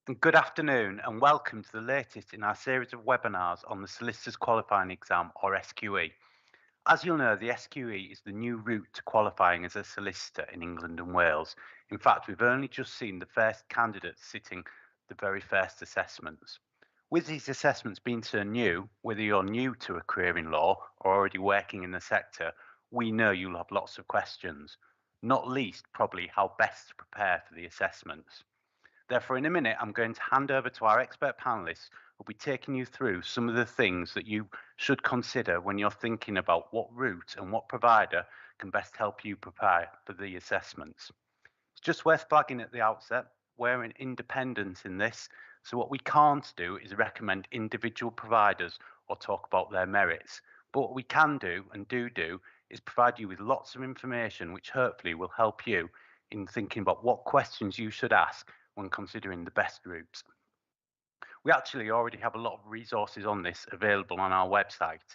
Good afternoon and welcome to the latest in our series of webinars on the Solicitors Qualifying Exam, or SQE. As you'll know, the SQE is the new route to qualifying as a solicitor in England and Wales. In fact, we've only just seen the first candidates sitting the very first assessments. With these assessments being so new, whether you're new to a career in law or already working in the sector, we know you'll have lots of questions, not least probably how best to prepare for the assessments. Therefore, in a minute, I'm going to hand over to our expert panelists who'll be taking you through some of the things that you should consider when you're thinking about what route and what provider can best help you prepare for the assessments. It's just worth flagging at the outset, we're independent in this, so what we can't do is recommend individual providers or talk about their merits. But what we can do and do is provide you with lots of information which hopefully will help you in thinking about what questions you should ask when considering the best routes. We actually already have a lot of resources on this available on our website.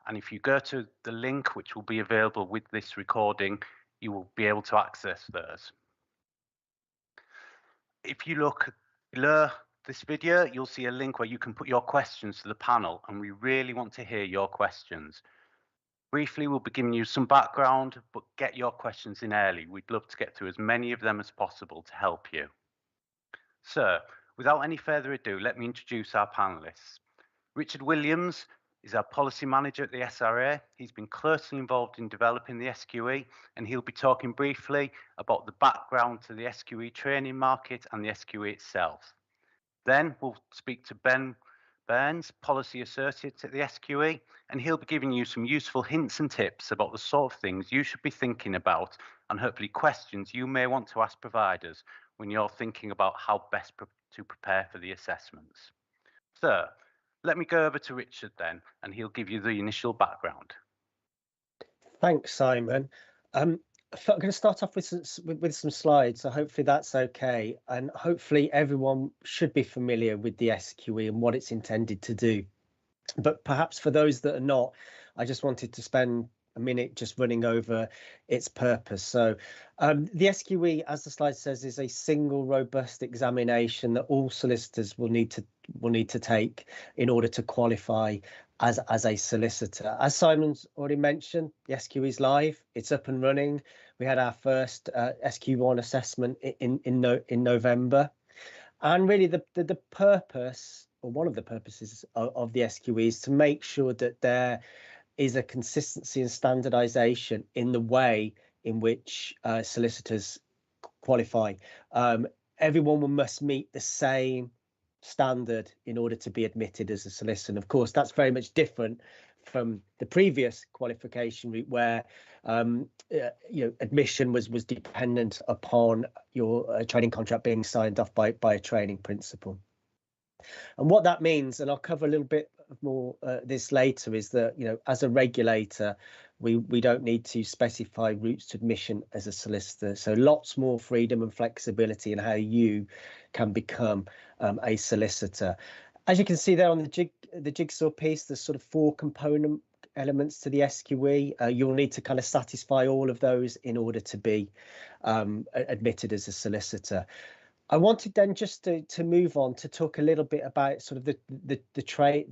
And if you go to the link which will be available with this recording, you will be able to access those. If you look below this video, you'll see a link where you can put your questions to the panel, and we really want to hear your questions. Briefly, we'll be giving you some background, but get your questions in early. We'd love to get through as many of them as possible to help you. So, without any further ado, let me introduce our panelists. Richard Williams is our policy manager at the SRA. He's been closely involved in developing the SQE, and he'll be talking briefly about the background to the SQE training market and the SQE itself. Then we'll speak to Ben Burns, policy associate at the SQE, and he'll be giving you some useful hints and tips about the sort of things you should be thinking about and hopefully questions you may want to ask providers when you're thinking about how best to prepare for the assessments. So let me go over to Richard then, and he'll give you the initial background. Thanks, Simon. I'm going to start off with some slides, so hopefully that's okay. And hopefully everyone should be familiar with the SQE and what it's intended to do. But perhaps for those that are not, I just wanted to spend a minute just running over its purpose. So the SQE, as the slide says, is a single robust examination that all solicitors will need to take in order to qualify as a solicitor. As Simon's already mentioned, the SQE is live, it's up and running. We had our first SQ1 assessment in November. And really the purpose, or one of the purposes of the SQE, is to make sure that there is a consistency and standardization in the way in which solicitors qualify. Everyone must meet the same standard in order to be admitted as a solicitor. And of course, that's very much different from the previous qualification route where admission was dependent upon your training contract being signed off by a training principal. And what that means, and I'll cover a little bit more this later, is that as a regulator we don't need to specify routes to admission as a solicitor, so lots more freedom and flexibility in how you can become a solicitor. As you can see there on the jigsaw piece, there's sort of 4 component elements to the SQE. You'll need to kind of satisfy all of those in order to be admitted as a solicitor. I wanted then just to move on to talk a little bit about sort of the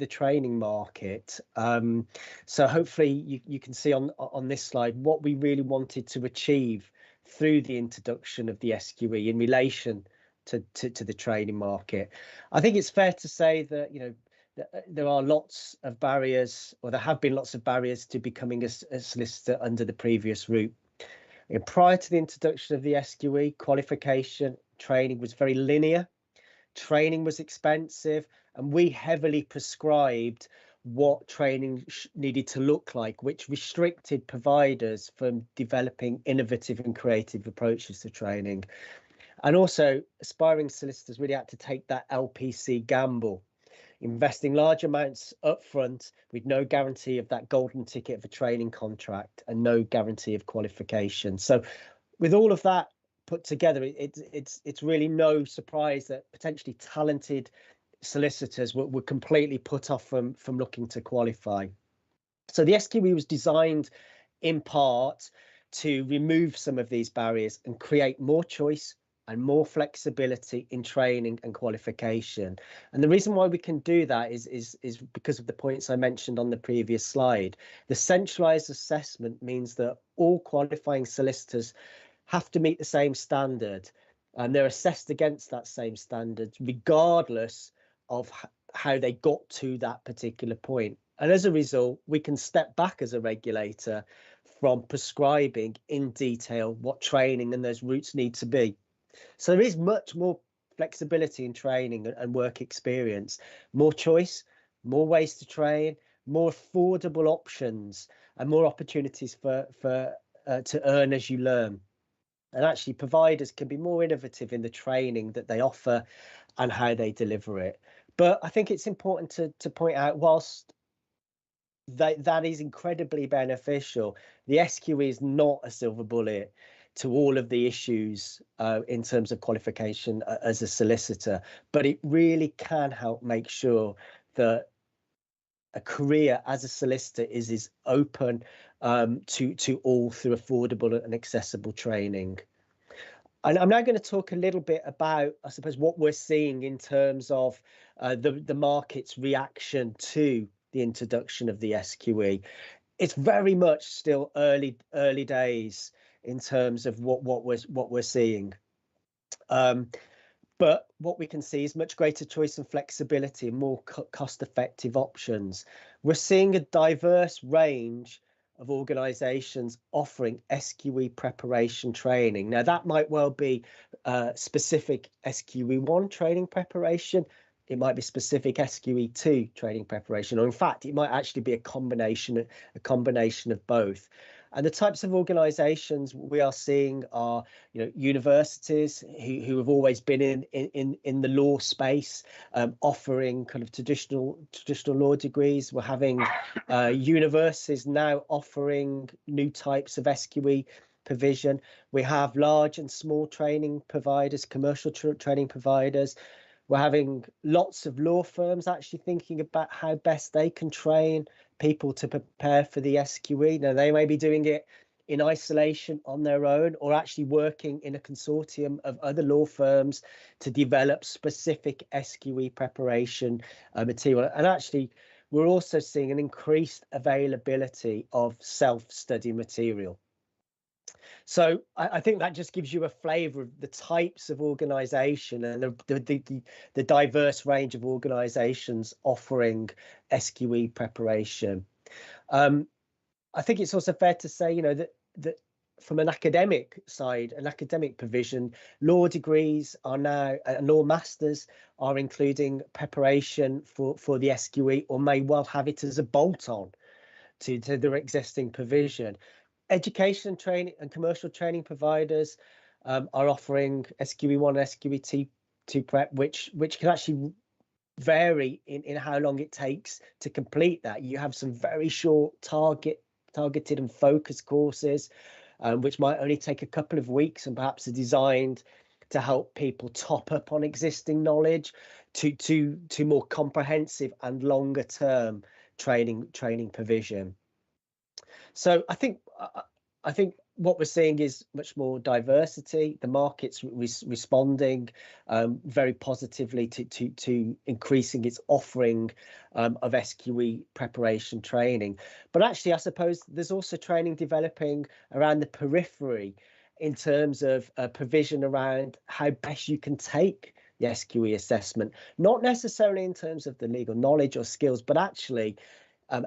training market. So hopefully you can see on this slide what we really wanted to achieve through the introduction of the SQE in relation to the training market. I think it's fair to say that there are lots of barriers, or there have been lots of barriers to becoming a solicitor under the previous route. Prior to the introduction of the SQE, qualification training was very linear. Training was expensive, and we heavily prescribed what training needed to look like, which restricted providers from developing innovative and creative approaches to training. And also, aspiring solicitors really had to take that LPC gamble, investing large amounts up front with no guarantee of that golden ticket of a training contract and no guarantee of qualification. So with all of that put together, it's really no surprise that potentially talented solicitors were completely put off from looking to qualify. So the SQE was designed in part to remove some of these barriers and create more choice, and more flexibility in training and qualification. And the reason why we can do that is because of the points I mentioned on the previous slide. The centralized assessment means that all qualifying solicitors have to meet the same standard, and they're assessed against that same standard, regardless of how they got to that particular point. And as a result, we can step back as a regulator from prescribing in detail what training and those routes need to be. So there is much more flexibility in training and work experience, more choice, more ways to train, more affordable options, and more opportunities to earn as you learn. And actually, providers can be more innovative in the training that they offer and how they deliver it. But I think it's important to point out, whilst that is incredibly beneficial, the SQE is not a silver bullet to all of the issues in terms of qualification as a solicitor, but it really can help make sure that a career as a solicitor is open to all through affordable and accessible training. And I'm now going to talk a little bit about, I suppose, what we're seeing in terms of the market's reaction to the introduction of the SQE. It's very much still early days in terms of what we're seeing. But what we can see is much greater choice and flexibility and more cost-effective options. We're seeing a diverse range of organisations offering SQE preparation training. Now, that might well be specific SQE1 training preparation. It might be specific SQE2 training preparation, or in fact, it might actually be a combination of both. And the types of organisations we are seeing are, universities who have always been in the law space, offering kind of traditional law degrees. We're having universities now offering new types of SQE provision. We have large and small training providers, commercial training providers. We're having lots of law firms actually thinking about how best they can train people to prepare for the SQE. Now, they may be doing it in isolation on their own, or actually working in a consortium of other law firms to develop specific SQE preparation material. And actually, we're also seeing an increased availability of self-study material. So I think that just gives you a flavour of the types of organisation and the diverse range of organisations offering SQE preparation. I think it's also fair to say, that from an academic side, an academic provision, law degrees are now, law masters are including preparation for the SQE, or may well have it as a bolt-on to their existing provision. Education training and commercial training providers are offering SQE1 and SQE2 prep, which can actually vary in how long it takes to complete that. You have some very short targeted and focused courses, which might only take a couple of weeks and perhaps are designed to help people top up on existing knowledge, to more comprehensive and longer term training provision. So I think what we're seeing is much more diversity. The market's responding very positively to increasing its offering of SQE preparation training. But actually, I suppose there's also training developing around the periphery in terms of provision around how best you can take the SQE assessment, not necessarily in terms of the legal knowledge or skills, but actually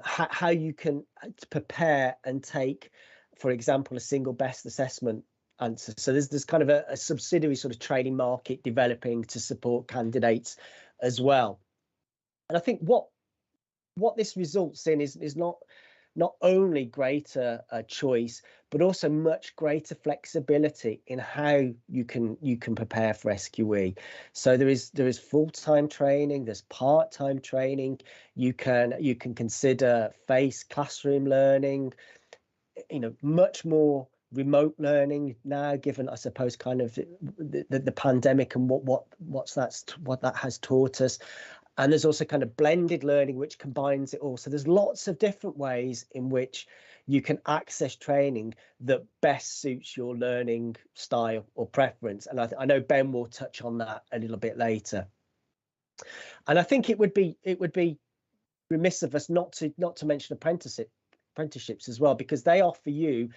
how you can prepare and take, for example, a single best assessment answer. So there's kind of a subsidiary sort of training market developing to support candidates as well. And I think what this results in is not only greater choice, but also much greater flexibility in how you can prepare for SQE. So there is full-time training, there's part-time training. You can consider classroom learning, much more remote learning now, given, I suppose, kind of the pandemic and what that has taught us. And there's also kind of blended learning, which combines it all. So there's lots of different ways in which you can access training that best suits your learning style or preference. And I know Ben will touch on that a little bit later. And I think it would be remiss of us not to mention apprenticeships as well, because they offer you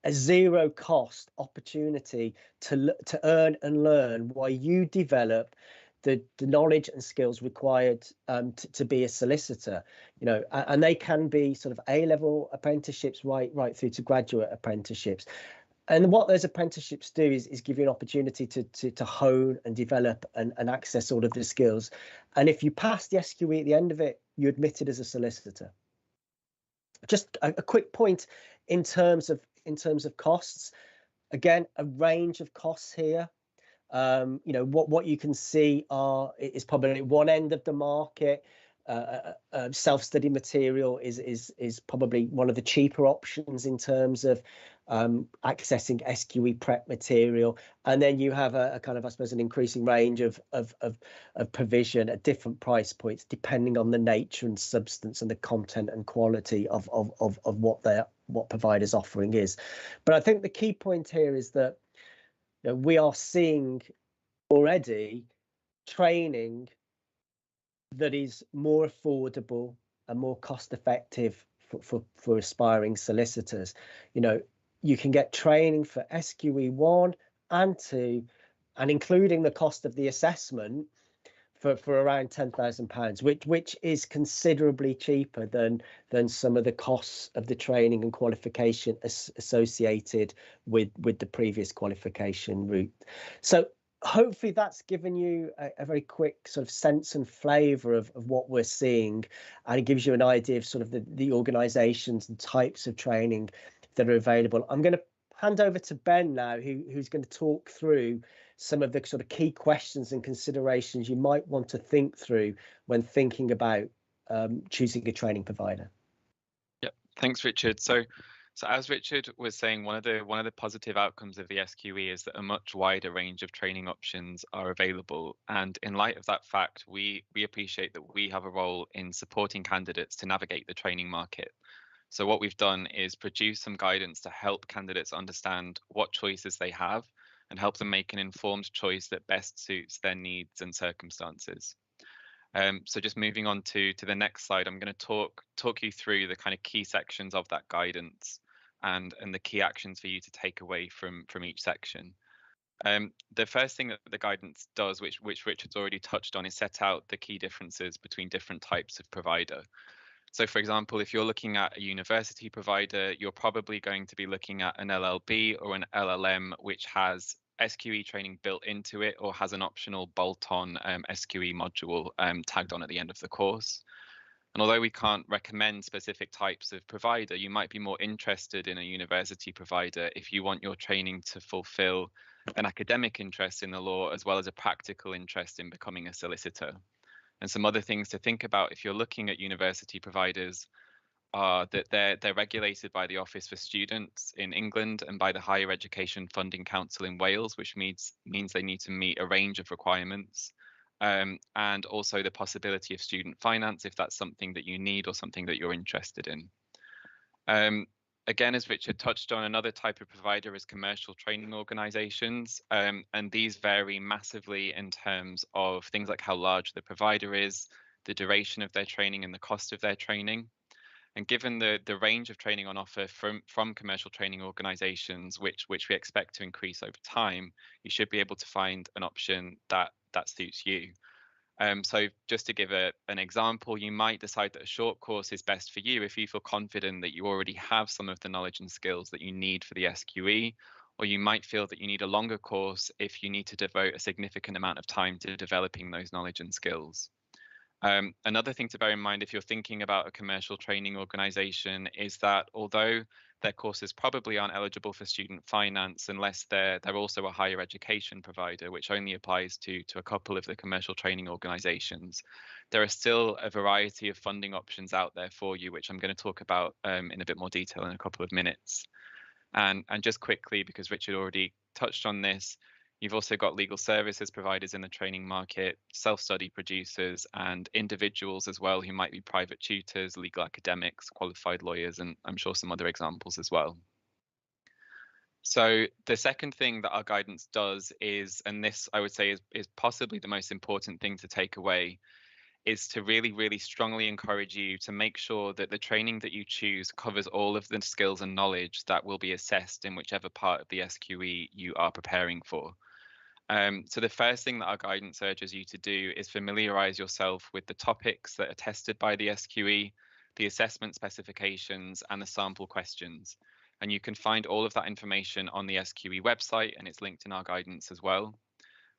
a zero cost opportunity to earn and learn while you develop the knowledge and skills required to be a solicitor, and they can be sort of A-level apprenticeships right through to graduate apprenticeships. And what those apprenticeships do is give you an opportunity to hone and develop and access all of the skills. And if you pass the SQE at the end of it, you're admitted as a solicitor. Just a quick point in terms of costs. Again, a range of costs here. What you can see is probably one end of the market. Self-study material is probably one of the cheaper options in terms of accessing SQE prep material, and then you have a kind of, I suppose, an increasing range of provision at different price points depending on the nature and substance and the content and quality of what providers offering is. But I think the key point here is that we are seeing already training that is more affordable and more cost effective for aspiring solicitors. You can get training for SQE 1 and 2, and including the cost of the assessment for around £10,000, which is considerably cheaper than some of the costs of the training and qualification associated with the previous qualification route. So hopefully that's given you a very quick sort of sense and flavour of what we're seeing, and it gives you an idea of sort of the organisations and types of training that are available. I'm going to hand over to Ben now, who's going to talk through some of the sort of key questions and considerations you might want to think through when thinking about choosing a training provider. Yep, thanks, Richard. So as Richard was saying, one of the positive outcomes of the SQE is that a much wider range of training options are available. And in light of that fact, we appreciate that we have a role in supporting candidates to navigate the training market. So what we've done is produce some guidance to help candidates understand what choices they have and help them make an informed choice that best suits their needs and circumstances. So just moving on to the next slide, I'm going to talk you through the kind of key sections of that guidance and the key actions for you to take away from each section. The first thing that the guidance does, which Richard's already touched on, is set out the key differences between different types of provider. So, for example, if you're looking at a university provider, you're probably going to be looking at an LLB or an LLM, which has SQE training built into it or has an optional bolt-on SQE module tagged on at the end of the course. And although we can't recommend specific types of provider, you might be more interested in a university provider if you want your training to fulfill an academic interest in the law as well as a practical interest in becoming a solicitor. And some other things to think about if you're looking at university providers are that they're regulated by the Office for Students in England and by the Higher Education Funding Council in Wales, which means they need to meet a range of requirements, and also the possibility of student finance if that's something that you need or something that you're interested in. Again, as Richard touched on, another type of provider is commercial training organizations, and these vary massively in terms of things like how large the provider is, the duration of their training and the cost of their training. And given the range of training on offer from commercial training organizations, which we expect to increase over time, you should be able to find an option that suits you. So just to give an example, you might decide that a short course is best for you if you feel confident that you already have some of the knowledge and skills that you need for the SQE, or you might feel that you need a longer course if you need to devote a significant amount of time to developing those knowledge and skills. Another thing to bear in mind if you're thinking about a commercial training organization is that although their courses probably aren't eligible for student finance unless they're also a higher education provider, which only applies to a couple of the commercial training organizations, there are still a variety of funding options out there for you, which I'm going to talk about in a bit more detail in a couple of minutes. And just quickly, because Richard already touched on this, You've also got legal services providers in the training market, self-study producers, and individuals as well who might be private tutors, legal academics, qualified lawyers, and I'm sure some other examples as well. So the second thing that our guidance does is, and this I would say is possibly the most important thing to take away, is to really, really strongly encourage you to make sure that the training that you choose covers all of the skills and knowledge that will be assessed in whichever part of the SQE you are preparing for. So the first thing that our guidance urges you to do is familiarize yourself with the topics that are tested by the SQE, the assessment specifications, and the sample questions. And you can find all of that information on the SQE website, and it's linked in our guidance as well.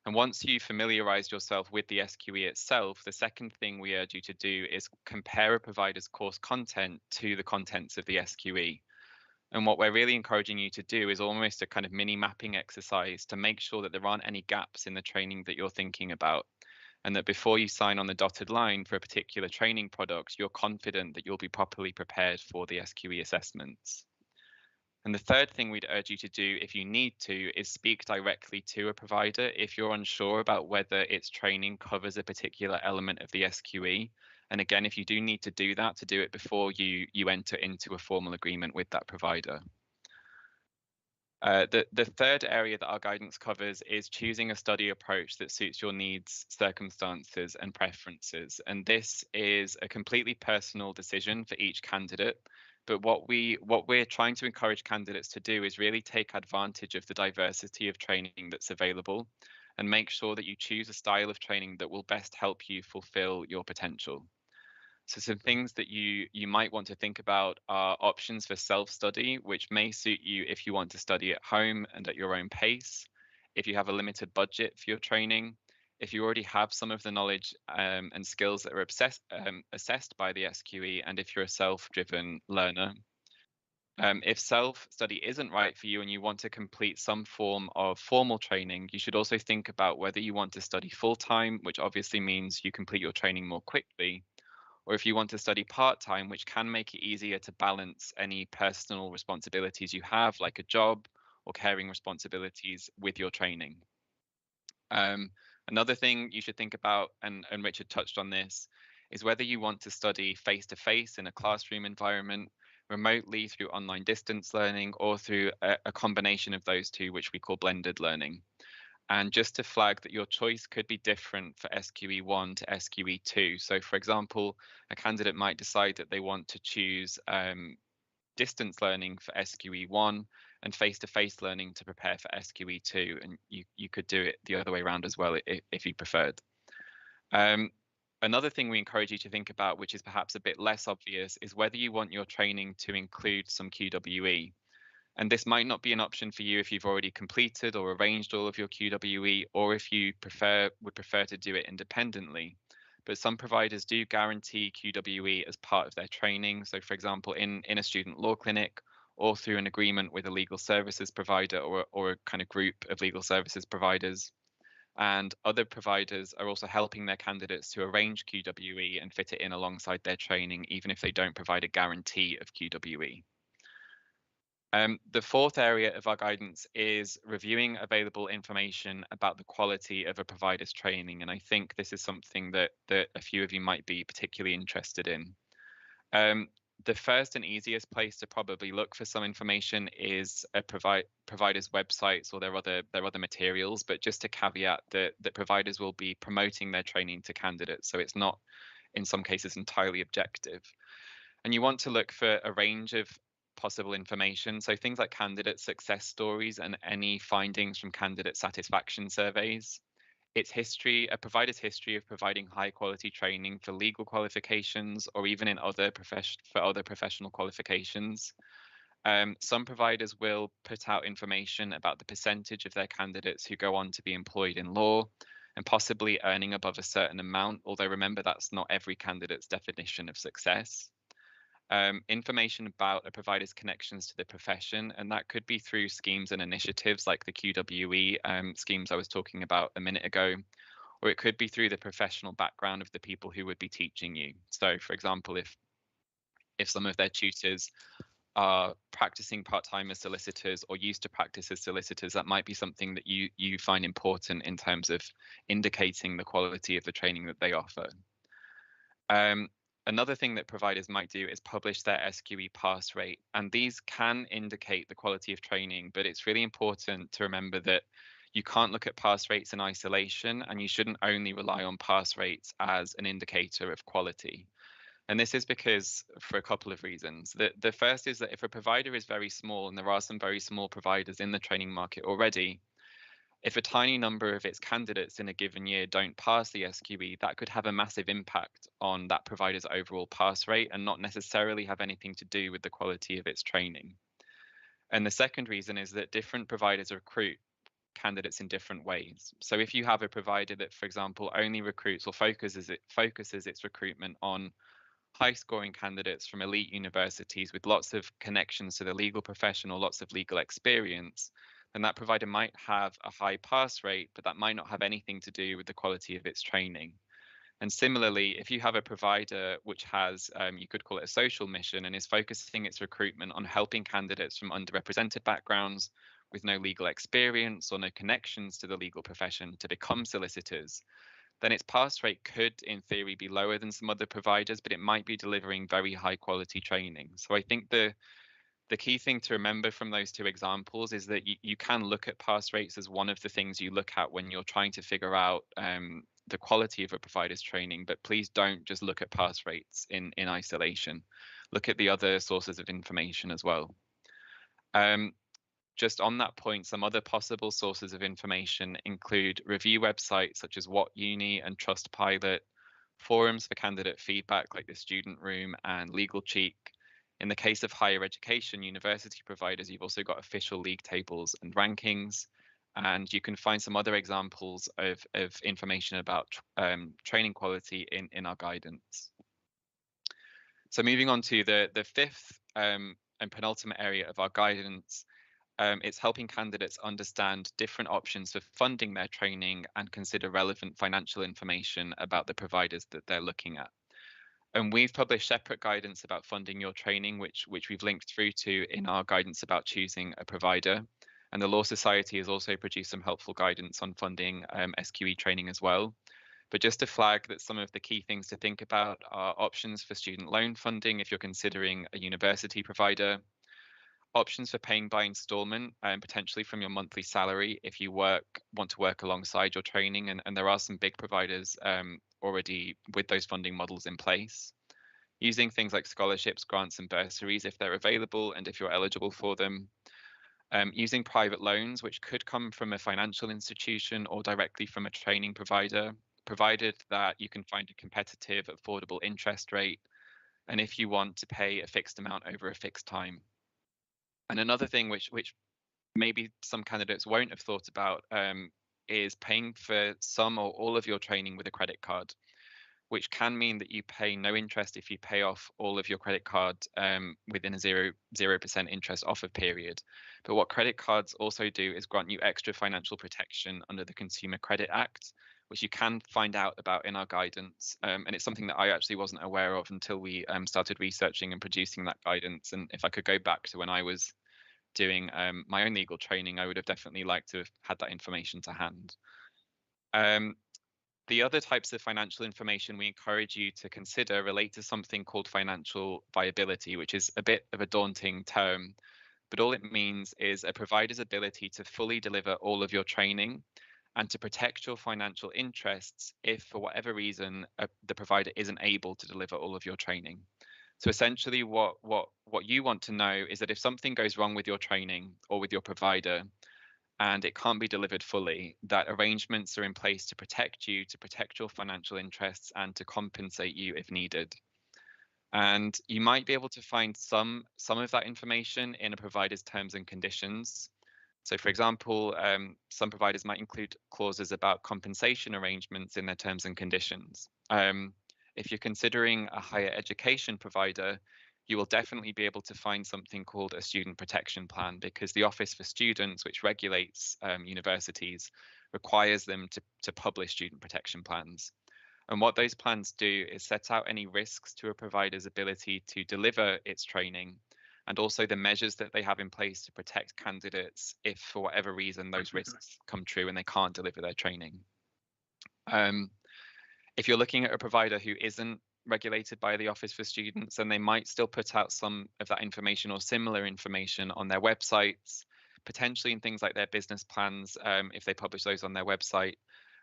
And once you've familiarized yourself with the SQE itself, the second thing we urge you to do is compare a provider's course content to the contents of the SQE. And what we're really encouraging you to do is almost a kind of mini mapping exercise to make sure that there aren't any gaps in the training that you're thinking about. And that before you sign on the dotted line for a particular training product, you're confident that you'll be properly prepared for the SQE assessments. And the third thing we'd urge you to do, if you need to, is speak directly to a provider if you're unsure about whether its training covers a particular element of the SQE. And again, if you do need to do that, to do it before you enter into a formal agreement with that provider. The third area that our guidance covers is choosing a study approach that suits your needs, circumstances, and preferences. And this is a completely personal decision for each candidate. But what we're trying to encourage candidates to do is really take advantage of the diversity of training that's available and make sure that you choose a style of training that will best help you fulfill your potential. So some things that you might want to think about are options for self-study, which may suit you if you want to study at home and at your own pace, if you have a limited budget for your training, if you already have some of the knowledge and skills that are assessed by the SQE, and if you're a self-driven learner. If self-study isn't right for you and you want to complete some form of formal training, you should also think about whether you want to study full-time, which obviously means you complete your training more quickly, or if you want to study part-time, which can make it easier to balance any personal responsibilities you have, like a job or caring responsibilities, with your training. Another thing you should think about, and Richard touched on this, is whether you want to study face-to-face in a classroom environment, remotely through online distance learning, or through a combination of those two, which we call blended learning. And just to flag that your choice could be different for SQE1 to SQE2. So for example, a candidate might decide that they want to choose distance learning for SQE1 and face-to-face learning to prepare for SQE2, and you could do it the other way around as well if you preferred. Another thing we encourage you to think about, which is perhaps a bit less obvious, is whether you want your training to include some QWE. And this might not be an option for you if you've already completed or arranged all of your QWE, or if you would prefer to do it independently. But some providers do guarantee QWE as part of their training. So for example, in a student law clinic, or through an agreement with a legal services provider or a kind of group of legal services providers. And other providers are also helping their candidates to arrange QWE and fit it in alongside their training, even if they don't provide a guarantee of QWE. The fourth area of our guidance is reviewing available information about the quality of a provider's training. And I think this is something that a few of you might be particularly interested in. The first and easiest place to probably look for some information is a provider's websites or their other materials. But just to caveat that providers will be promoting their training to candidates, so it's not in some cases entirely objective. And you want to look for a range of possible information, so things like candidate success stories and any findings from candidate satisfaction surveys. Its history, a provider's history of providing high quality training for legal qualifications or even in other professional qualifications. Some providers will put out information about the percentage of their candidates who go on to be employed in law and possibly earning above a certain amount, although remember that's not every candidate's definition of success. Information about a provider's connections to the profession, and that could be through schemes and initiatives like the QWE schemes I was talking about a minute ago, or it could be through the professional background of the people who would be teaching you. So for example, if some of their tutors are practicing part-time as solicitors or used to practice as solicitors, that might be something that you find important in terms of indicating the quality of the training that they offer. Another thing that providers might do is publish their SQE pass rate, and these can indicate the quality of training, but it's really important to remember that you can't look at pass rates in isolation, and you shouldn't only rely on pass rates as an indicator of quality. And this is because for a couple of reasons. The first is that if a provider is very small, and there are some very small providers in the training market already, if a tiny number of its candidates in a given year don't pass the SQE, that could have a massive impact on that provider's overall pass rate and not necessarily have anything to do with the quality of its training. And the second reason is that different providers recruit candidates in different ways. So if you have a provider that, for example, only recruits or focuses its recruitment on high scoring candidates from elite universities with lots of connections to the legal profession or lots of legal experience, then that provider might have a high pass rate, but that might not have anything to do with the quality of its training. And similarly, if you have a provider which has, you could call it a social mission, and is focusing its recruitment on helping candidates from underrepresented backgrounds with no legal experience or no connections to the legal profession to become solicitors, then its pass rate could, in theory, be lower than some other providers, but it might be delivering very high quality training. So I think the key thing to remember from those two examples is that you can look at pass rates as one of the things you look at when you're trying to figure out the quality of a provider's training, but please don't just look at pass rates in isolation. Look at the other sources of information as well. Just on that point, some other possible sources of information include review websites such as What Uni and Trustpilot, forums for candidate feedback like the Student Room and Legal Cheek. In the case of higher education university providers, you've also got official league tables and rankings, and you can find some other examples of information about training quality in our guidance. So moving on to the fifth and penultimate area of our guidance, it's helping candidates understand different options for funding their training and consider relevant financial information about the providers that they're looking at. And we've published separate guidance about funding your training, which we've linked through to in our guidance about choosing a provider. And the Law Society has also produced some helpful guidance on funding SQE training as well. But just to flag that some of the key things to think about are options for student loan funding if you're considering a university provider, options for paying by installment and potentially from your monthly salary if you want to work alongside your training, and there are some big providers already with those funding models in place. Using things like scholarships, grants and bursaries if they're available and if you're eligible for them. Using private loans, which could come from a financial institution or directly from a training provider, provided that you can find a competitive, affordable interest rate, and if you want to pay a fixed amount over a fixed time. And another thing which maybe some candidates won't have thought about is paying for some or all of your training with a credit card, which can mean that you pay no interest if you pay off all of your credit card within a 0% interest offer period. But what credit cards also do is grant you extra financial protection under the Consumer Credit Act, which you can find out about in our guidance. And it's something that I actually wasn't aware of until we started researching and producing that guidance. And if I could go back to when I was doing my own legal training, I would have definitely liked to have had that information to hand. The other types of financial information we encourage you to consider relate to something called financial viability, which is a bit of a daunting term, but all it means is a provider's ability to fully deliver all of your training and to protect your financial interests if, for whatever reason, the provider isn't able to deliver all of your training. So essentially what you want to know is that if something goes wrong with your training or with your provider and it can't be delivered fully, that arrangements are in place to protect you, to protect your financial interests and to compensate you if needed. And you might be able to find some of that information in a provider's terms and conditions. So for example, some providers might include clauses about compensation arrangements in their terms and conditions. If you're considering a higher education provider, you will definitely be able to find something called a student protection plan, because the Office for Students, which regulates universities, requires them to publish student protection plans. And what those plans do is set out any risks to a provider's ability to deliver its training and also the measures that they have in place to protect candidates if for whatever reason those risks come true and they can't deliver their training. If you're looking at a provider who isn't regulated by the Office for Students, then they might still put out some of that information or similar information on their websites, potentially in things like their business plans, if they publish those on their website.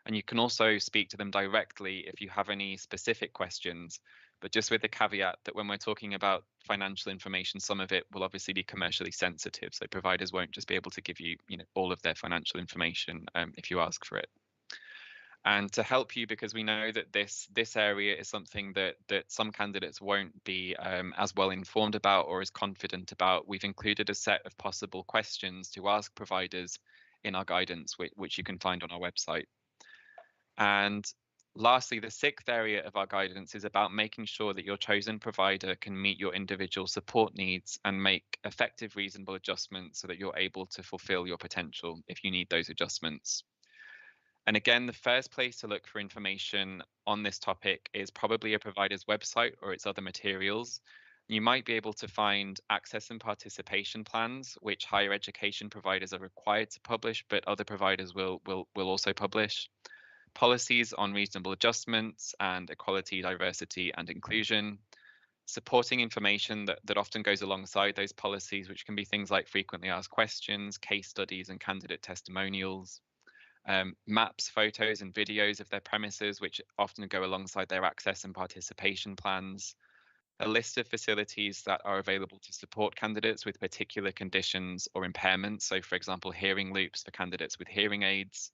And you can also speak to them directly if you have any specific questions, but just with the caveat that when we're talking about financial information, some of it will obviously be commercially sensitive. So providers won't just be able to give you, all of their financial information if you ask for it. And to help you, because we know that this area is something that some candidates won't be as well informed about or as confident about, we've included a set of possible questions to ask providers in our guidance, which you can find on our website. And lastly, the sixth area of our guidance is about making sure that your chosen provider can meet your individual support needs and make effective, reasonable adjustments so that you're able to fulfill your potential if you need those adjustments. And again, the first place to look for information on this topic is probably a provider's website or its other materials. You might be able to find access and participation plans, which higher education providers are required to publish, but other providers will also publish. Policies on reasonable adjustments and equality, diversity, and inclusion. Supporting information that often goes alongside those policies, which can be things like frequently asked questions, case studies, and candidate testimonials. Maps, photos, and videos of their premises, which often go alongside their access and participation plans. A list of facilities that are available to support candidates with particular conditions or impairments. So, for example, hearing loops for candidates with hearing aids,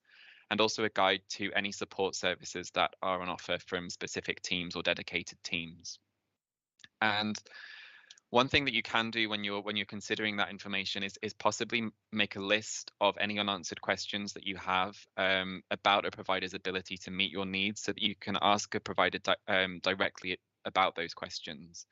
and also a guide to any support services that are on offer from specific teams or dedicated teams. And one thing that you can do when you're considering that information is possibly make a list of any unanswered questions that you have about a provider's ability to meet your needs, so that you can ask a provider directly about those questions.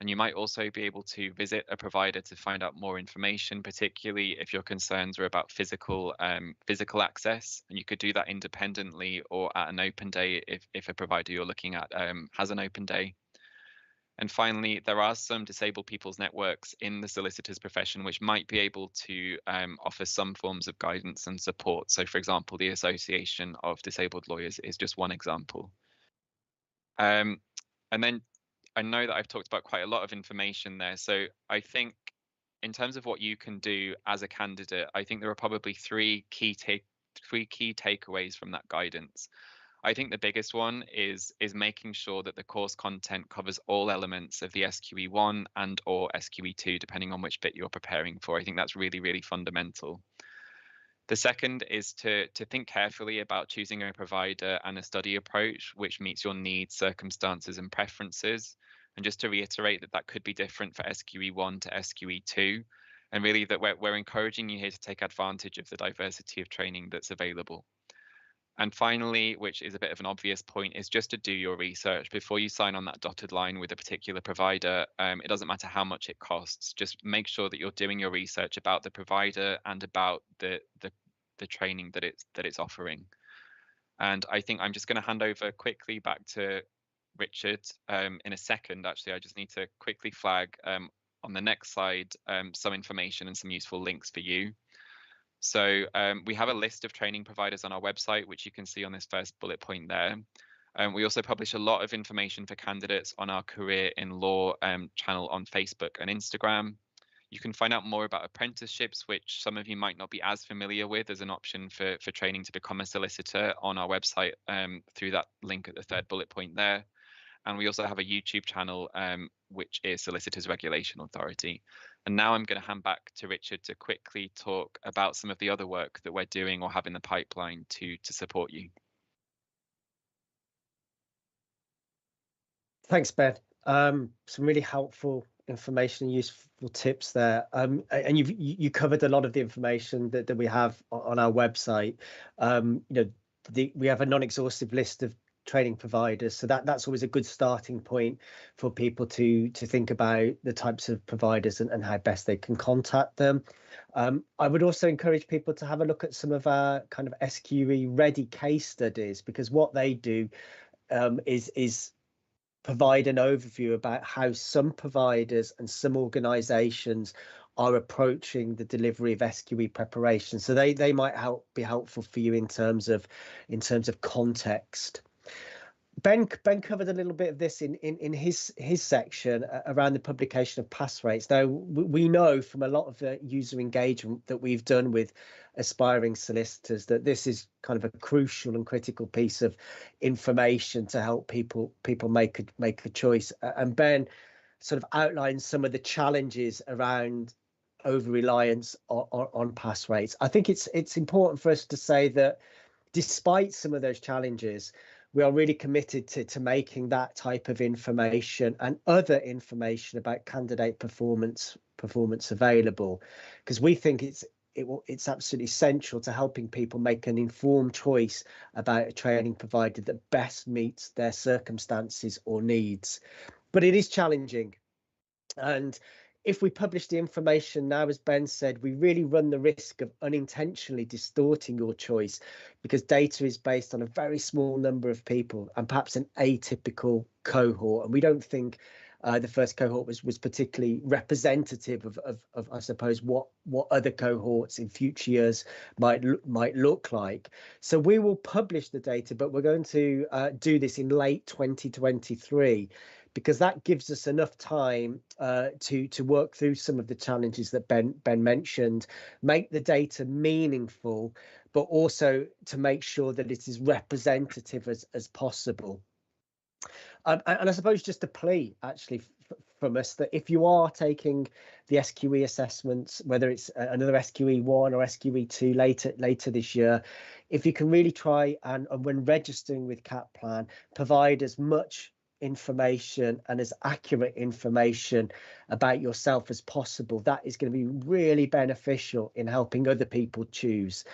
And you might also be able to visit a provider to find out more information, particularly if your concerns are about physical access. And you could do that independently or at an open day if a provider you're looking at has an open day. And finally, there are some disabled people's networks in the solicitor's profession which might be able to offer some forms of guidance and support. So, for example, the Association of Disabled Lawyers is just one example. And then I know that I've talked about quite a lot of information there. So I think in terms of what you can do as a candidate, I think there are probably three key takeaways from that guidance. I think the biggest one is making sure that the course content covers all elements of the SQE1 and or SQE2, depending on which bit you're preparing for. I think that's really, really fundamental. The second is to think carefully about choosing a provider and a study approach which meets your needs, circumstances, and preferences. And just to reiterate that could be different for SQE1 to SQE2. And really that we're encouraging you here to take advantage of the diversity of training that's available. And finally, which is a bit of an obvious point, is just to do your research before you sign on that dotted line with a particular provider. It doesn't matter how much it costs. Just make sure that you're doing your research about the provider and about the training that it's offering. And I think I'm just going to hand over quickly back to Richard in a second. Actually, I just need to quickly flag on the next slide some information and some useful links for you. So we have a list of training providers on our website, which you can see on this first bullet point there. We also publish a lot of information for candidates on our Career in Law channel on Facebook and Instagram. You can find out more about apprenticeships, which some of you might not be as familiar with as an option for training to become a solicitor, on our website through that link at the third bullet point there. And we also have a YouTube channel, which is Solicitors Regulation Authority. And now I'm going to hand back to Richard to quickly talk about some of the other work that we're doing or have in the pipeline to support you. Thanks, Ben. Some really helpful information and useful tips there. And you covered a lot of the information that we have on our website. We have a non-exhaustive list of training providers, so that's always a good starting point for people to think about the types of providers and how best they can contact them. I would also encourage people to have a look at some of our kind of SQE ready case studies, because what they do is provide an overview about how some providers and some organisations are approaching the delivery of SQE preparation. So they might be helpful for you in terms of context. Ben covered a little bit of this in his section around the publication of pass rates. Now, we know from a lot of the user engagement that we've done with aspiring solicitors that this is kind of a crucial and critical piece of information to help people make a choice. And Ben sort of outlines some of the challenges around over-reliance on pass rates. I think it's important for us to say that despite some of those challenges, we are really committed to making that type of information and other information about candidate performance available, because we think it's absolutely essential to helping people make an informed choice about a training provider that best meets their circumstances or needs. But it is challenging, and if we publish the information now, as Ben said, we really run the risk of unintentionally distorting your choice, because data is based on a very small number of people and perhaps an atypical cohort. And we don't think the first cohort was particularly representative of I suppose what other cohorts in future years might look like. So we will publish the data, but we're going to do this in late 2023. Because that gives us enough time to work through some of the challenges that Ben mentioned, make the data meaningful, but also to make sure that it is representative as possible. And I suppose just a plea actually from us that if you are taking the SQE assessments, whether it's another SQE 1 or SQE 2 later this year, if you can really try and when registering with CAPPLAN, provide as much information and as accurate information about yourself as possible, that is going to be really beneficial in helping other people choose.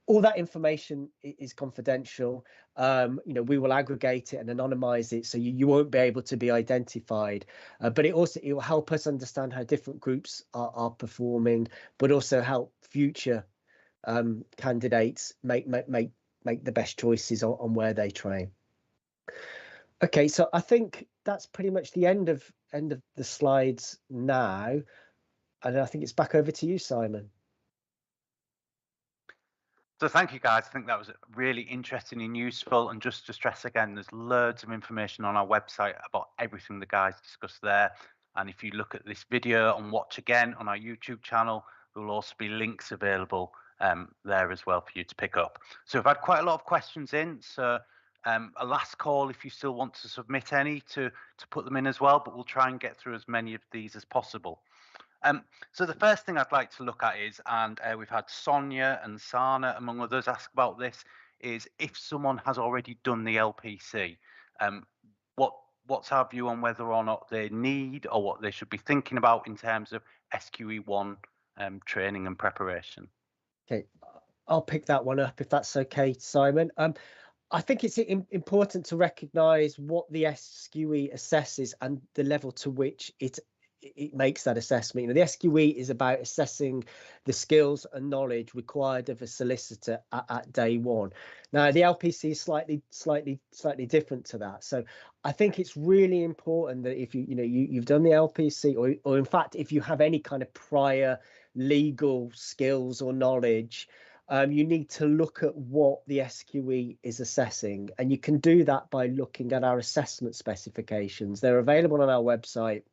All that information is confidential. We will aggregate it and anonymize it, so you won't be able to be identified. But it will help us understand how different groups are performing, but also help future candidates make the best choices on where they train. Okay, so I think that's pretty much the end of the slides now, and I think it's back over to you, Simon. So thank you, guys. I think that was really interesting and useful. And just to stress again, there's loads of information on our website about everything the guys discussed there. And if you look at this video and watch again on our YouTube channel, there will also be links available there as well for you to pick up. So we've had quite a lot of questions in. So a last call if you still want to submit any to put them in as well, but we'll try and get through as many of these as possible. So the first thing I'd like to look at is, and we've had Sonia and Sana, among others, ask about this, is if someone has already done the LPC, what's our view on whether or not they need or what they should be thinking about in terms of SQE1 training and preparation? Okay, I'll pick that one up if that's okay, Simon. I think it's important to recognise what the SQE assesses and the level to which it makes that assessment. The SQE is about assessing the skills and knowledge required of a solicitor at day one. Now, the LPC is slightly different to that. So I think it's really important that if you've done the LPC, or in fact, if you have any kind of prior legal skills or knowledge, you need to look at what the SQE is assessing, and you can do that by looking at our assessment specifications. They're available on our website.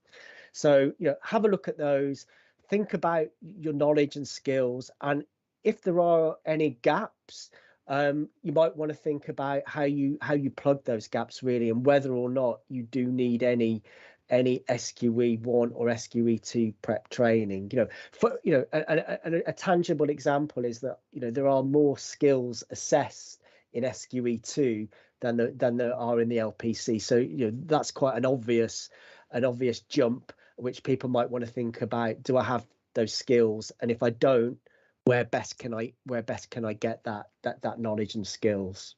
So, have a look at those, think about your knowledge and skills, and if there are any gaps, you might want to think about how you plug those gaps really, and whether or not you do need any SQE 1 or SQE 2 prep training. A tangible example is that there are more skills assessed in SQE 2 than there are in the LPC. So that's quite an obvious jump, which people might want to think about. Do I have those skills? And if I don't, where best can I get that knowledge and skills?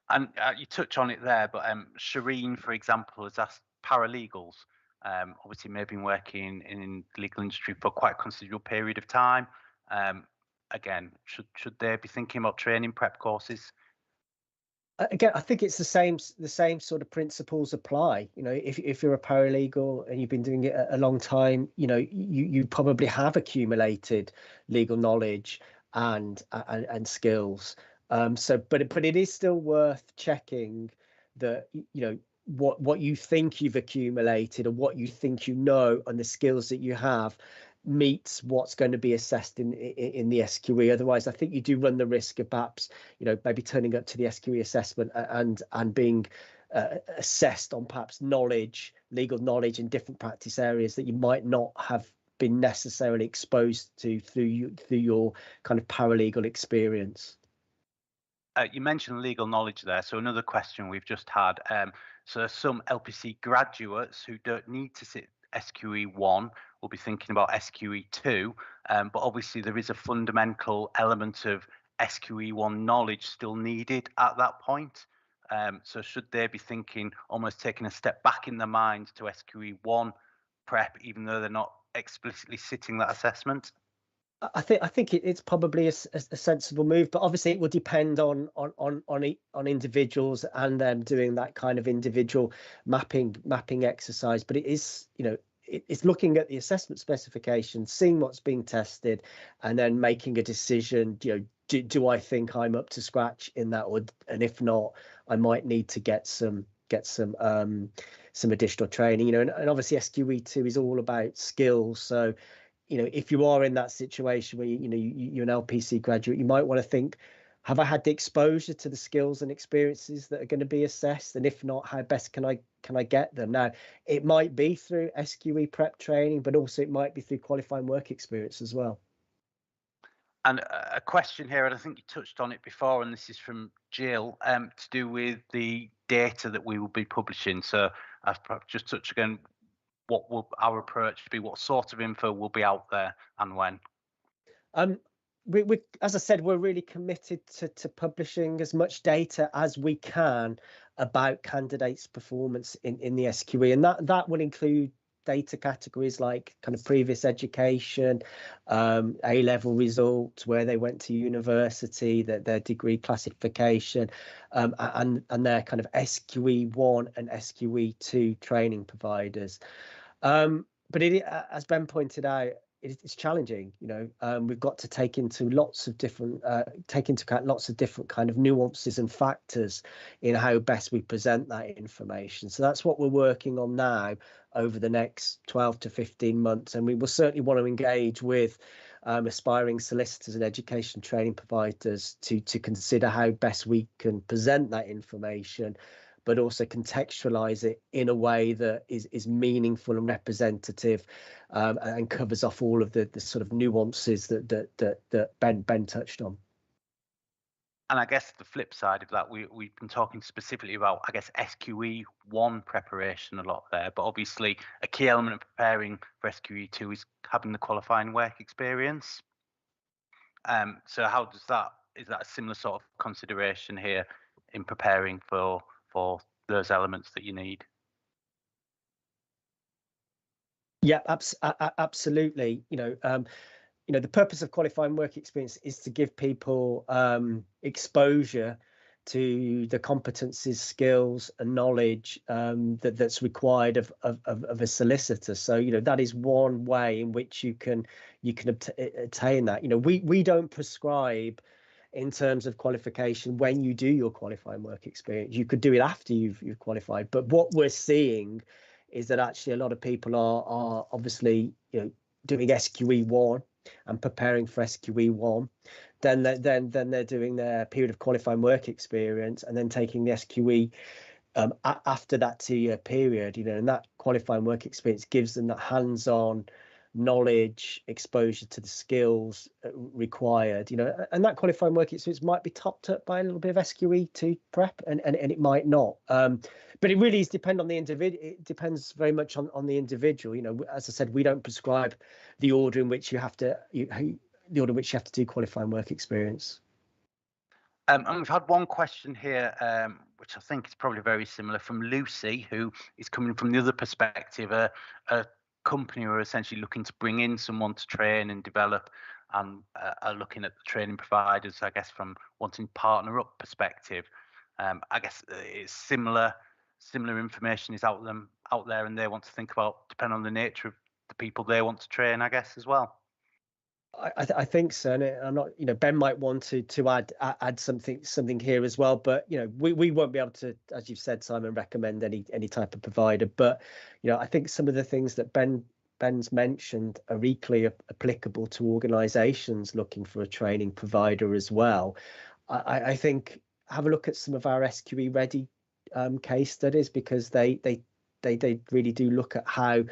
And you touch on it there, but Shireen, for example, has asked paralegals. Obviously, may have been working in the legal industry for quite a considerable period of time. Again, should they be thinking about training prep courses? Again, I think it's the same sort of principles apply. You know, if you're a paralegal and you've been doing it a long time, you know, you probably have accumulated legal knowledge and skills. So, but it is still worth checking that, you know, what you think you've accumulated and what you think you know and the skills that you have meets what's going to be assessed in the SQE. Otherwise, I think you do run the risk of perhaps, you know, maybe turning up to the SQE assessment and being assessed on perhaps legal knowledge in different practice areas that you might not have been necessarily exposed to through your kind of paralegal experience. You mentioned legal knowledge there, so another question we've just had. So some LPC graduates who don't need to sit SQE 1 will be thinking about SQE 2, but obviously there is a fundamental element of SQE 1 knowledge still needed at that point. So should they be thinking, almost taking a step back in their mind to SQE 1 prep, even though they're not explicitly sitting that assessment? I think it's probably a sensible move, but obviously it will depend on individuals and them doing that kind of individual mapping exercise. But it is, you know, it's looking at the assessment specification, seeing what's being tested, and then making a decision. You know, do I think I'm up to scratch in that, and if not, I might need to get some additional training. You know, and obviously SQE2 is all about skills, so. You know, if you are in that situation where you're an LPC graduate, you might want to think, have I had the exposure to the skills and experiences that are going to be assessed? And if not, how best can I get them? Now, it might be through SQE prep training, but also it might be through qualifying work experience as well. And a question here, and I think you touched on it before, and this is from Jill, to do with the data that we will be publishing. So I've just touched again, what will our approach be? What sort of info will be out there and when? We as I said, we're really committed to publishing as much data as we can about candidates' performance in the SQE, and that will include data categories like kind of previous education, A-level results, where they went to university, their degree classification, and their kind of SQE1 and SQE2 training providers. But as Ben pointed out, it's challenging. You know, we've got to take into account lots of different kind of nuances and factors in how best we present that information. So that's what we're working on now over the next 12 to 15 months, and we will certainly want to engage with aspiring solicitors and education training providers to consider how best we can present that information, but also contextualize it in a way that is meaningful and representative, and covers off all of the sort of nuances that Ben touched on. And I guess the flip side of that, we've been talking specifically about, I guess, SQE1 preparation a lot there, but obviously a key element of preparing for SQE2 is having the qualifying work experience. So how does that, is that a similar sort of consideration here in preparing for those elements that you need? Yeah, absolutely. You know, the purpose of qualifying work experience is to give people exposure to the competencies, skills, and knowledge that's required of a solicitor. So, you know, that is one way in which you can attain that. You know, we don't prescribe in terms of qualification when you do your qualifying work experience. You could do it after you've qualified, but what we're seeing is that actually a lot of people are obviously, you know, doing SQE1 and preparing for SQE1, then they're doing their period of qualifying work experience and then taking the SQE after that 2-year period, you know, and that qualifying work experience gives them that hands-on knowledge, exposure to the skills required, you know, and that qualifying work experience might be topped up by a little bit of SQE2 prep, and it might not. But it really is depend on the individual. It depends very much on the individual. You know, as I said, we don't prescribe the order in which you have to do qualifying work experience. And we've had one question here, which I think is probably very similar, from Lucy, who is coming from the other perspective, a company who are essentially looking to bring in someone to train and develop, and are looking at the training providers, I guess, from wanting partner up perspective. I guess it's similar information is out there, and they want to think about, depending on the nature of the people they want to train, I guess, as well. I think so, and I'm not. Ben might want to add something here as well, but we won't be able to, as you've said, Simon, recommend any type of provider. But I think some of the things that Ben's mentioned are equally applicable to organisations looking for a training provider as well. I think have a look at some of our SQE ready case studies, because they really do look at how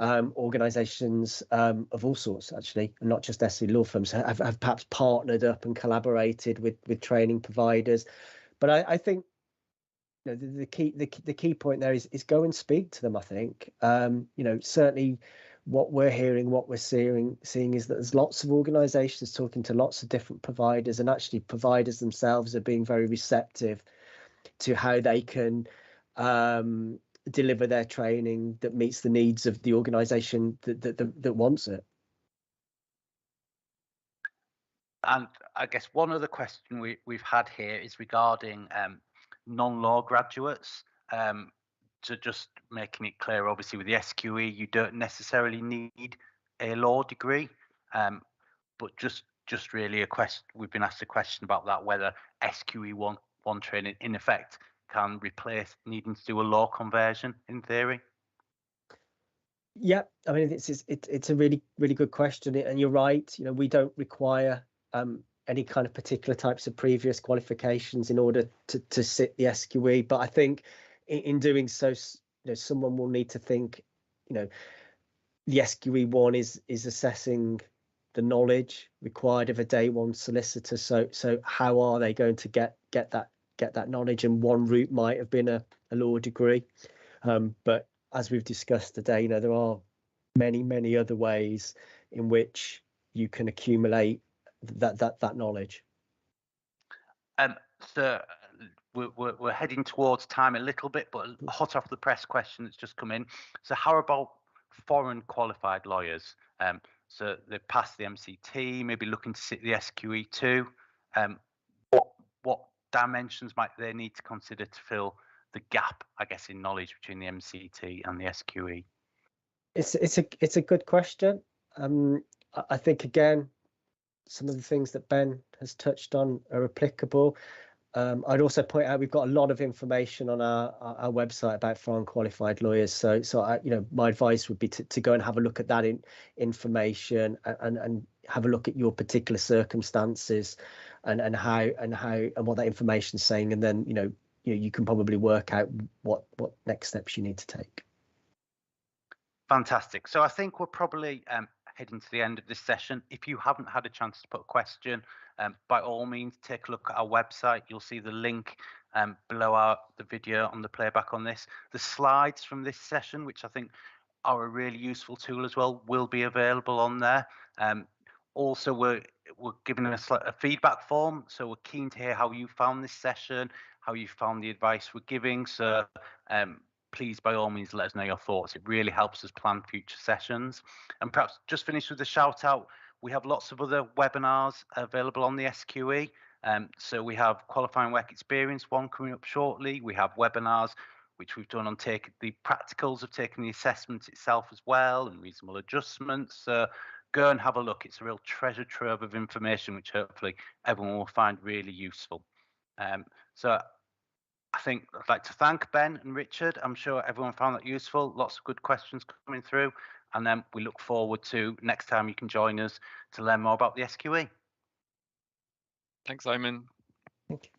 organisations of all sorts, actually, and not just SQE law firms, have perhaps partnered up and collaborated with training providers. But I think the key point there is go and speak to them. I think certainly what we're hearing, what we're seeing is that there's lots of organisations talking to lots of different providers, and actually providers themselves are being very receptive to how they can deliver their training that meets the needs of the organisation that wants it. And I guess one other question we've had here is regarding non-law graduates. So just making it clear, obviously with the SQE, you don't necessarily need a law degree, but just really a question. We've been asked a question about that, whether SQE one training in effect can replace needing to do a law conversion in theory. Yeah, I mean it's a really good question, and you're right. We don't require any kind of particular types of previous qualifications in order to sit the SQE, but I think in doing so, someone will need to think, the SQE one is assessing the knowledge required of a day one solicitor. So how are they going to get that knowledge? And one route might have been a law degree, but as we've discussed today, there are many other ways in which you can accumulate that knowledge. So we're heading towards time a little bit, but a hot off the press question that's just come in. So how about foreign qualified lawyers? So they've passed the MCT, maybe looking to sit the SQE too. What dimensions might they need to consider to fill the gap, I guess, in knowledge between the MCT and the SQE? It's a good question. I think again, some of the things that Ben has touched on are applicable. I'd also point out we've got a lot of information on our website about foreign qualified lawyers. So my advice would be to go and have a look at that information and have a look at your particular circumstances and what that information is saying, and then you can probably work out what next steps you need to take. Fantastic. So I think we're probably heading to the end of this session. If you haven't had a chance to put a question, by all means, take a look at our website. You'll see the link below the video on the playback on this. The slides from this session, which I think are a really useful tool as well, will be available on there. Also, we're giving a feedback form, so we're keen to hear how you found this session, how you found the advice we're giving. So please, by all means, let us know your thoughts. It really helps us plan future sessions. And perhaps just finish with a shout out. We have lots of other webinars available on the SQE. So we have qualifying work experience one coming up shortly. We have webinars which we've done on the practicals of taking the assessment itself as well, and reasonable adjustments. So go and have a look. It's a real treasure trove of information which hopefully everyone will find really useful. So I think I'd like to thank Ben and Richard. I'm sure everyone found that useful. Lots of good questions coming through. And then we look forward to next time you can join us to learn more about the SQE. Thanks, Simon. Thank you.